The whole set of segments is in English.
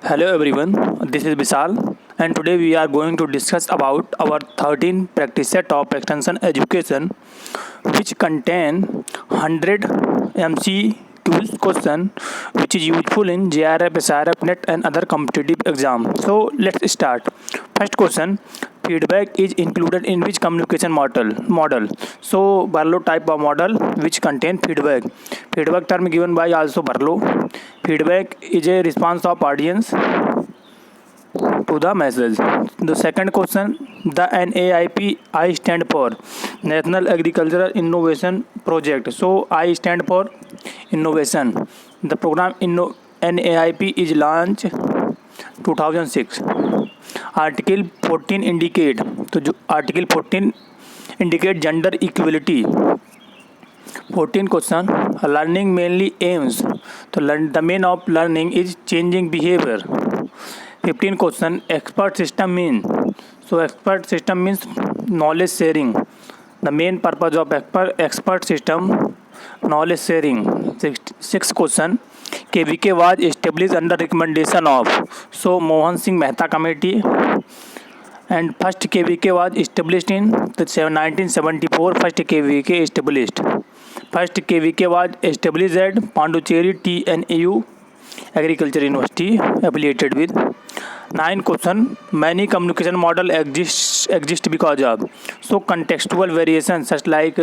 Hello everyone, this is Bisal and today we are going to discuss about our 13 practice set of extension education which contain 100 MCQs question which is useful in JRF, SRF, NET and other competitive exam. So let's start. First question, feedback is included in which communication model? So Barlow type of model which contain feedback. Feedback term given by also Barlow. Feedback is a response of audience to the message. The second question, the NAIP I stand for National Agricultural Innovation Project. So I stand for innovation. The program NAIP is launched 2006. Article 14 indicate तो जो Article 14 indicate gender equality. 14 question, learning mainly aims तो the main of learning is changing behavior. 15 question, expert system means so expert system means knowledge sharing. The main purpose of expert system knowledge sharing. 6 question, KVK was established under recommendation of so Mohan Singh Mehta committee and first KVK was established in 1974. First KVK established. First KVK was established at Pondicherry TNAU Agriculture University affiliated with. 9 question, many communication model exist because of so contextual variations such like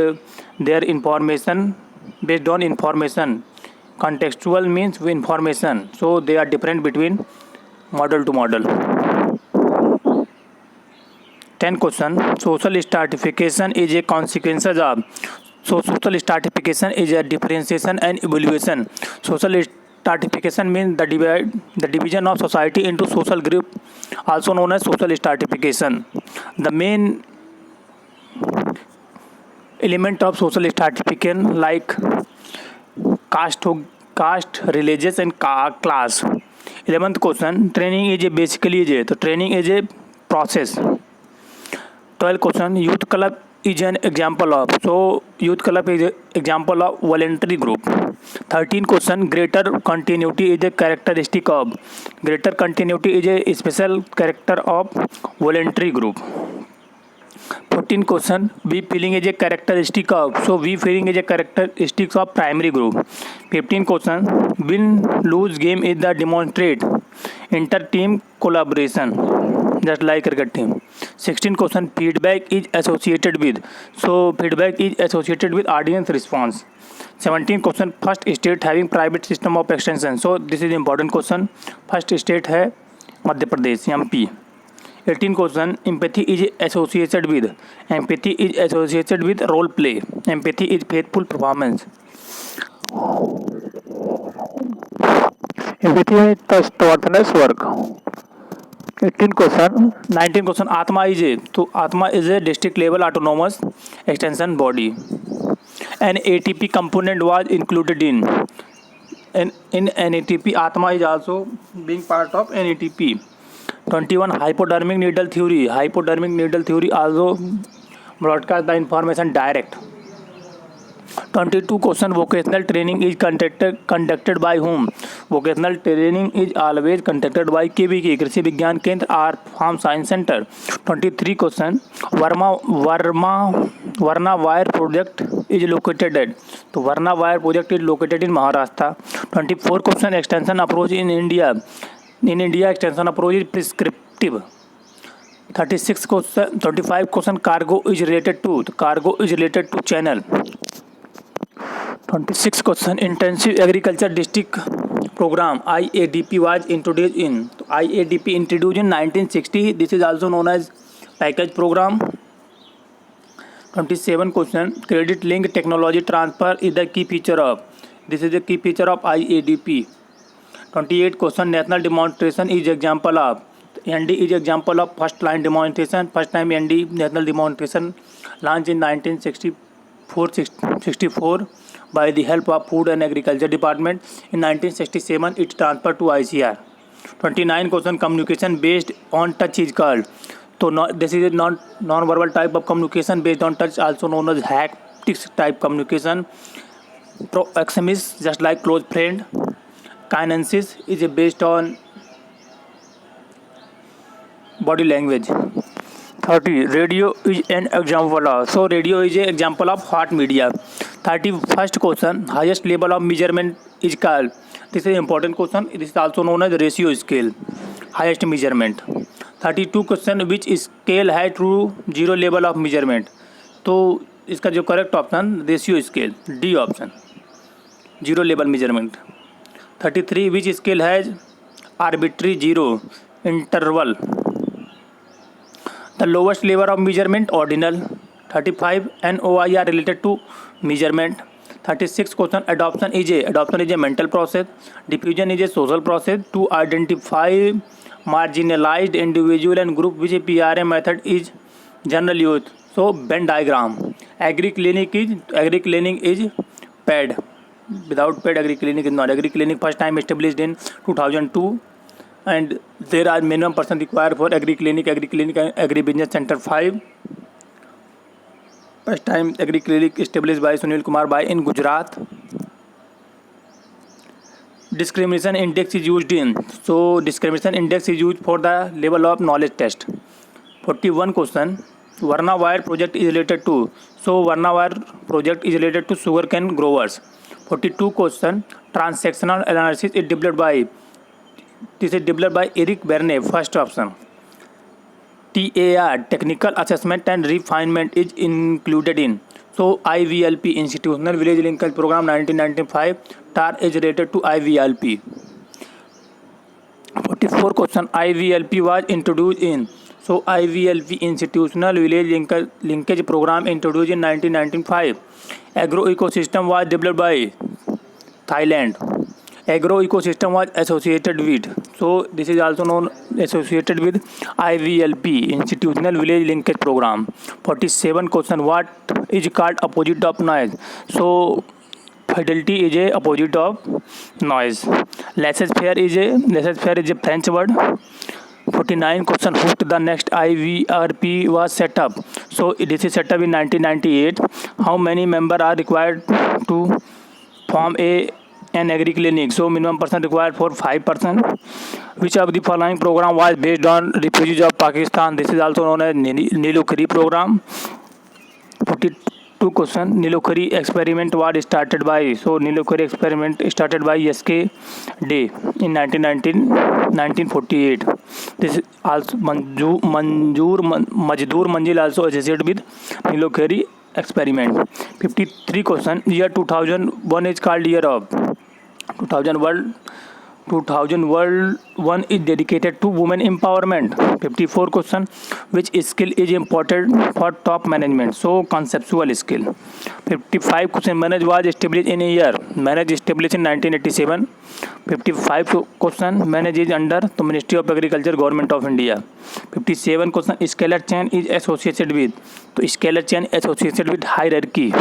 their information based on information. Contextual means information, so they are different between model to model. 10 question, social stratification is a consequence of so social stratification is a differentiation and evaluation. Social stratification means the division of society into social group, also known as social stratification. The main element of social stratification like caste, religious and class. 11th question, training is a basically तो training is a process. 12th question, youth club is an example of so youth club is an example of voluntary group. 13th question, greater continuity is a characteristic of greater continuity is a special character of voluntary group. 14th question, we feeling is a characteristic of so we feeling is a characteristic of primary group. 15th question, win lose game is the demonstrate inter team collaboration just like cricket team. 16th question, feedback is associated with so feedback is associated with audience response. 17th question, first state having private system of extension so this is important question. First state है Madhya Pradesh MP. 18th question, empathy is associated with role play. Empathy is faithful performance. Empathy is trustworthiness work. 18th question, 19th question, Atma is a so Atma is a district level autonomous extension body. An ATP component was included in NATP. Atma is also being part of NATP. 21, hypodermic needle theory. Hypodermic needle theory also broadcast the information direct. 22 question, vocational training is conducted by whom? Vocational training is always conducted by KVK कृषि विज्ञान केंद्र और farm science centre. 23 question, Varna wire project is located at तो Varna wire project is located in Maharashtra. 24 question, extension approach in India. In India, extension approach is prescriptive. 36 question, 35 question, cargo is related to channel. 26 question, intensive agriculture district program IADP was introduced in IADP introduced in 1960. This is also known as package program. 27 question, credit link technology transfer is the key feature of this is the key feature of IADP. 28 question, national demonstration is example of ND is example of first line demonstration. First time ND national demonstration launched in 1964 by the help of Food and Agriculture Department. In 1967 it transferred to ICR. 29 question, communication based on touch is called so this is a non-verbal type of communication based on touch, also known as haptic type communication. Proxemics just like close friend. Kinensis is based on body language. 30. Radio is an example of. So radio is an example of hot media. 31st question. Highest level of measurement is called. This is an important question. This is also known as ratio scale. Highest measurement. 32 question. Which scale has true zero level of measurement? तो इसका जो correct option ratio scale, D option, zero level measurement. 33. Which scale has arbitrary zero interval? The lowest level of measurement ordinal. 35. NOI are related to measurement. 36 question. Adoption is a mental process. Diffusion is a social process. To identify marginalized individual and group which PRA method is generally used. So Venn diagram. Agri clinic is paid. Without paid agri clinic is not. Agri clinic first time established in 2002 and there are minimum person required for agri clinic and agri business center 5. First time agri clinic established by Sunil Kumar Bai in Gujarat. Discrimination index is used in. So discrimination index is used for the level of knowledge test. 41 question. Varna wire project is related to. So Varna wire project is related to sugarcane growers. 42 question. Transactional analysis is developed by. This is developed by Eric Berne. First option. TAR technical assessment and refinement is included in. So IVLP institutional village linkage program 1995. TAR is related to IVLP. 44 question. IVLP was introduced in. So IVLP institutional village linkage program introduced in 1995. Agro ecosystem was developed by Thailand. Agro ecosystem was associated with. So this is also known associated with IVLP institutional village linkage program. 47 question. What is called opposite of noise? So fidelity is a opposite of noise. Laissez-faire is a French word. 49 question. Who the next IVRP was set up? So this is set up in 1998. How many members are required to form an agri clinic? So minimum person required for 5%. Which of the following program was based on refugees of Pakistan? This is also known as Nilokheri program. 42 question. Nilokheri experiment was started by. So Nilokheri experiment started by S.K. Day in 1948. This is also Mazdoor Manzil also associated with Nilokheri experiment. 53 question. Year 2001 is called year of. 2001 is dedicated to women empowerment. 54 question. Which skill is important for top management? So conceptual skill. 55 question. Manage was established in a year. Manage established in 1987. 55 question. Manage is under the Ministry of Agriculture, Government of India. 57 question. Scalar chain is associated with. So scalar chain associated with hierarchy.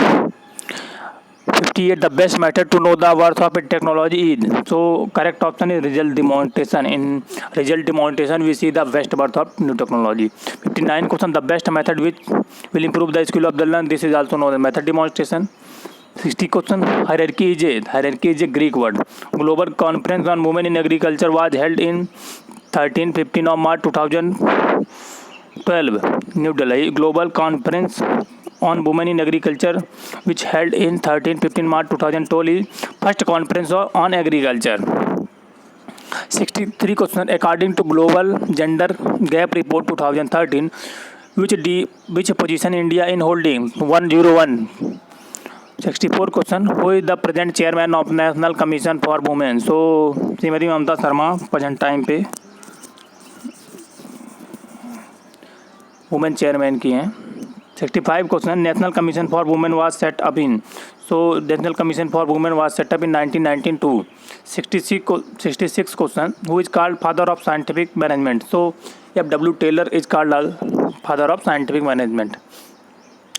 58. The best method to know the worth of a technology is. So correct option is result demonstration. In result demonstration we see the best worth of new technology. 59 question. The best method which will improve the skill of the learner. This is also known as method demonstration. 60 question. Hierarchy is a Greek word. Global conference on women in agriculture was held in 13-15 of March 2012. New Delhi. Global conference on women in agriculture which held in 13-15 March 2012 is first conference on agriculture. 63 question. According to Global Gender Gap Report 2013, which position India in holding? 101. 64 question. Who is the present chairman of National Commission for Women? So Shrimati Mamta Sharma present time पे women chairman की हैं. 65 question. National Commission for Women was set up in. So National Commission for Women was set up in 1992. 66 question. Who is called father of scientific management? So F.W. Taylor is called father of scientific management.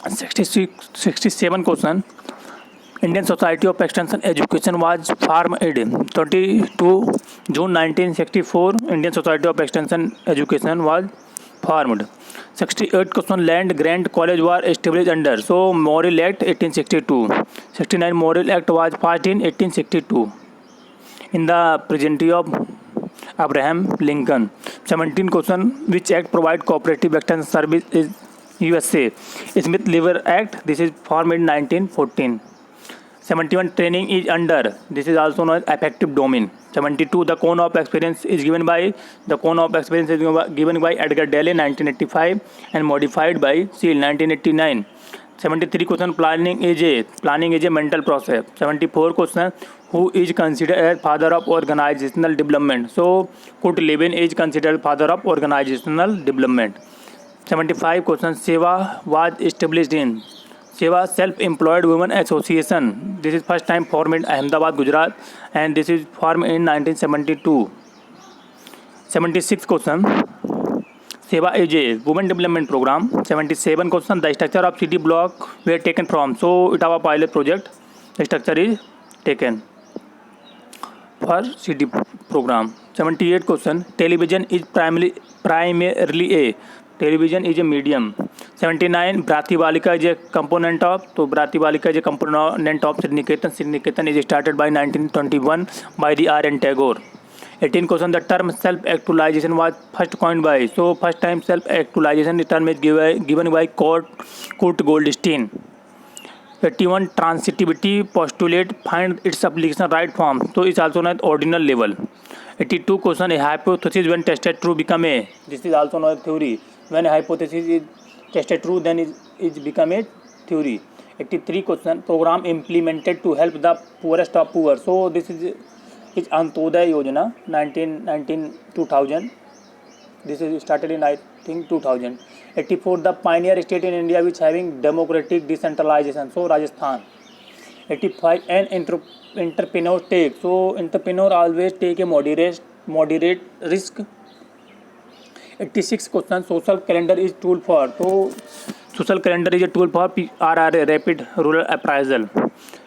67 question. Indian Society of Extension Education was formed in 22 June 1964. Indian Society of Extension Education was formed. 68 question. Land Grant College was established under. So Morrill Act 1862. 69 Morrill Act was passed in 1862. In the presidency of Abraham Lincoln. 17 question, which act provide cooperative extension service is USA? Smith Lever Act. This is formed in 1914. 71 training is under. This is also known as effective domain. 72 the cone of experience is given by Edgar Dale 1985 and modified by Seal 1989. 73 question, planning is a mental process. 74 question, who is considered as father of organizational development? So Kurt Lewin is considered father of organizational development. 75 question, Seva was established in. Seva Self-Employed Women Association. This is first time formed in Ahmedabad, Gujarat, and this is formed in 1972. 76 question, Seva is a women development program. 77 question, the structure of city block were taken from. So Ottawa pilot project, the structure is taken for city program. 78 question, television is primarily a television is a medium. 79 Bharati Balika is a component of. So Bharati Balika is a component of Sri Niketan. Sri Niketan is started by 1921 by the R.N. Tagore. 18 question, the term self-actualization was first coined by. So first time self-actualization term is given by Kurt Goldstein. 81 transitivity postulate find its application right form. So it's also known as ordinal level. 82 question, a hypothesis when tested true become a. This is also known as theory. When a hypothesis is tested true, then it become a theory. 83 question, program implemented to help the poorest of poor. So this is Antyodaya Yojana 2000. This is started in I think 2000. 84 the pioneer state in India which having democratic decentralization. So Rajasthan. 85 an entrepreneur take. So entrepreneur always take a moderate risk. 86 question, social calendar is tool for. So social calendar is a tool for RRA, rapid rural appraisal.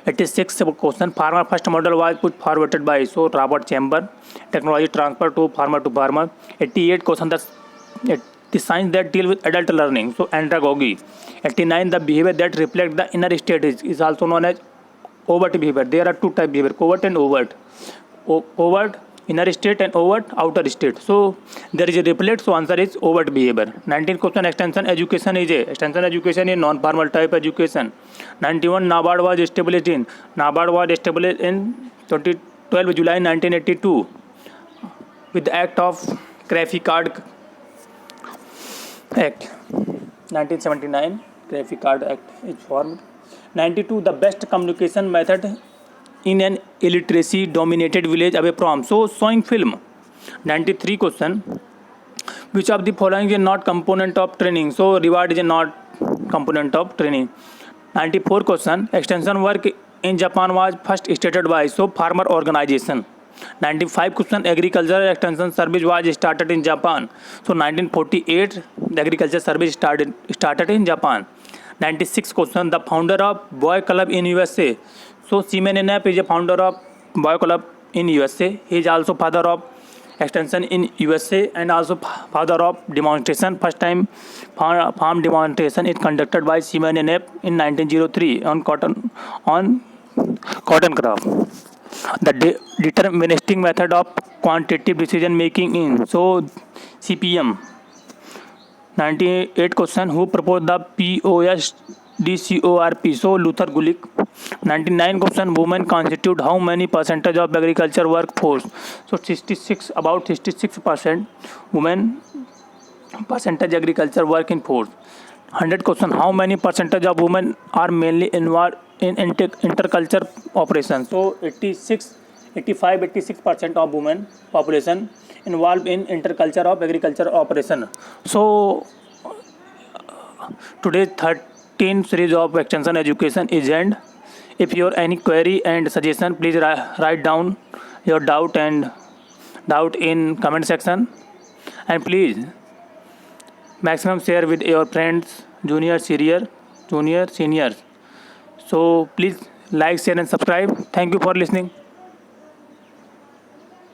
86 question, farmer first model was put forwarded by. So Robert Chamber, technology transfer to farmer. 88 question, the science that deal with adult learning. So andragogy. 89 the behavior that reflect the inner state is also known as overt behavior. There are two type behavior, covert and overt. Overt inner state and overt outer state. So there is a reflect. So answer is overt behavior. 19 question, extension education is a. Extension education is non-formal type education. 91 NABARD was established in. NABARD was established in 12 July 1982 with the act of Crafty Card Act. 1979 Crafty Card Act is formed. 92 the best communication method in an illiteracy dominated village away from. So showing film. 93 question, which of the following is not component of training? So reward is not component of training. 94 question, extension work in Japan was first started by. So farmer organization. 95 question, agricultural extension service was started in Japan. So 1948 the agriculture service started in Japan. 96 question, the founder of Boy Club in USA. So Seaman Knapp is a founder of Boy Club in USA. He is also father of extension in USA and also father of demonstration. First time farm demonstration is conducted by Seaman Knapp in 1903 on cotton crop. The deterministic method of quantitative decision making in. So CPM. 98 question, who proposed the POSDCORP? So Luther Gulick. 99 question, women constitute how many percentage of agriculture workforce? So about 66% women percentage agriculture work in force. 100 question, how many percentage of women are mainly involved in interculture operations? So 86% of women population involved in interculture of agriculture operation. So today's 13 series of extension education is end. If you have any query and suggestion, please write down your doubt in comment section, and please maximum share with your friends, juniors, seniors. So please like, share and subscribe. Thank you for listening.